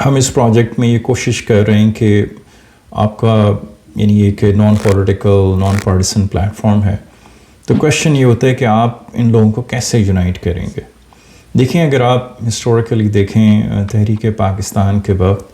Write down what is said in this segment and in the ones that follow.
ہم اس پروجیکٹ میں یہ کوشش کر رہے ہیں کہ آپ کا یعنی یہ کہ نان پولیٹیکل نان پارٹیسن پلیٹفارم ہے، تو کویشچن یہ ہوتا ہے کہ آپ ان لوگوں کو کیسے یونائٹ کریں گے. دیکھیں اگر آپ ہسٹوریکلی دیکھیں تحریک پاکستان کے وقت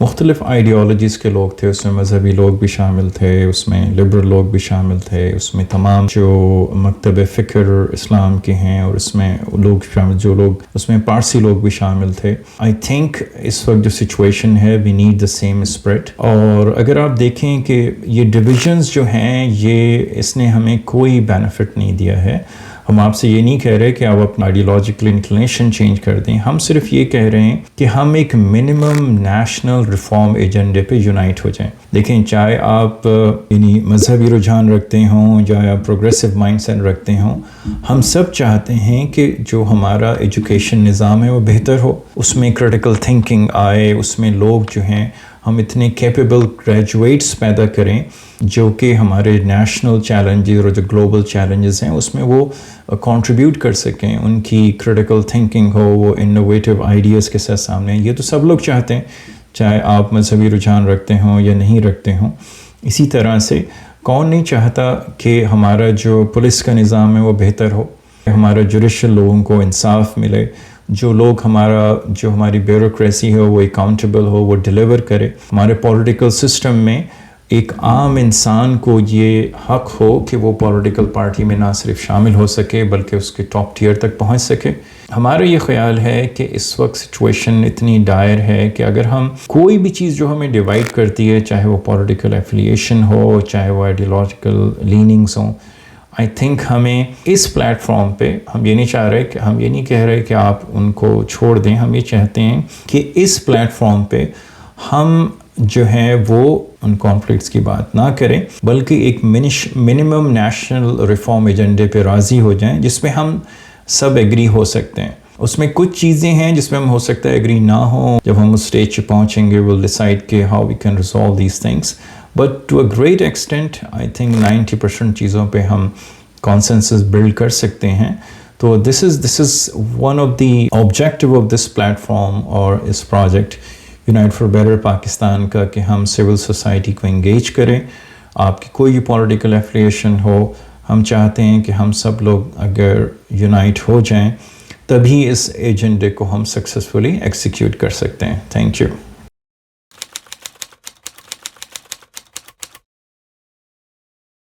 مختلف آئیڈیالوجیز کے لوگ تھے، اس میں مذہبی لوگ بھی شامل تھے، اس میں لبرل لوگ بھی شامل تھے، اس میں تمام جو مکتب فکر اسلام کے ہیں اور اس میں لوگ شامل، جو لوگ اس میں پارسی لوگ بھی شامل تھے. آئی تھنک اس وقت جو سچویشن ہے we need the same spirit. اور اگر آپ دیکھیں کہ یہ ڈویژنز جو ہیں یہ اس نے ہمیں کوئی بینیفٹ نہیں دیا ہے. ہم آپ سے یہ نہیں کہہ رہے کہ آپ اپنا آئیڈیالوجیکل انکلینیشن چینج کر دیں، ہم صرف یہ کہہ رہے ہیں کہ ہم ایک منیمم نیشنل ریفارم ایجنڈے پہ یونائٹ ہو جائیں. دیکھیں چاہے آپ یعنی مذہبی رجحان رکھتے ہوں، چاہے آپ پروگریسو مائنڈ سیٹ رکھتے ہوں، ہم سب چاہتے ہیں کہ جو ہمارا ایجوکیشن نظام ہے وہ بہتر ہو، اس میں کریٹیکل تھنکنگ آئے، اس میں لوگ جو ہیں ہم اتنے کیپیبل گریجویٹس پیدا کریں جو کہ ہمارے نیشنل چیلنجز اور جو گلوبل چیلنجز ہیں اس میں وہ کنٹریبیوٹ کر سکیں، ان کی کریٹیکل تھنکنگ ہو، وہ انوویٹیو آئیڈیاز کے ساتھ سامنے. یہ تو سب لوگ چاہتے ہیں، چاہے آپ مذہبی رجحان رکھتے ہوں یا نہیں رکھتے ہوں. اسی طرح سے کون نہیں چاہتا کہ ہمارا جو پولیس کا نظام ہے وہ بہتر ہو، ہمارا جوڈیشل لوگوں کو انصاف ملے، جو لوگ ہماری بیوروکریسی ہو وہ اکاؤنٹیبل ہو، وہ ڈیلیور کرے. ہمارے پولیٹیکل سسٹم میں ایک عام انسان کو یہ حق ہو کہ وہ پولیٹیکل پارٹی میں نہ صرف شامل ہو سکے بلکہ اس کے ٹاپ ٹیئر تک پہنچ سکے. ہمارا یہ خیال ہے کہ اس وقت سچویشن اتنی ڈائر ہے کہ اگر ہم کوئی بھی چیز جو ہمیں ڈیوائڈ کرتی ہے، چاہے وہ پولیٹیکل ایفیلیشن ہو، چاہے وہ آئیڈیالوجیکل لیننگز ہوں، آئی تھنک ہمیں اس پلیٹ فارم پہ ہم یہ نہیں کہہ رہے کہ آپ ان کو چھوڑ دیں. ہم یہ چاہتے ہیں کہ اس پلیٹ فارم پہ ہم جو ہے وہ ان کانفلکٹس کی بات نہ کریں بلکہ ایک منیمم نیشنل ریفارم ایجنڈے پہ راضی ہو جائیں جس میں ہم سب ایگری ہو سکتے ہیں. اس میں کچھ چیزیں ہیں جس میں ہم ہو سکتا ہے ایگری نہ ہوں. جب ہم اس اسٹیج پہ پہنچیں گے we'll decide کہ how we can resolve these things. But to a great extent, I think 90% چیزوں پہ ہم consensus build کر سکتے ہیں. تو this is one of the objective of this platform اور اس project unite for better Pakistan کا کہ ہم سول سوسائٹی کو انگیج کریں. آپ کی کوئی بھی پولیٹیکل ایفیلیشن ہو، ہم چاہتے ہیں کہ ہم سب لوگ اگر یونائٹ ہو جائیں تبھی اس ایجنڈے کو ہم سکسیزفلی ایکسیکیوٹ کر سکتے ہیں. Thank you.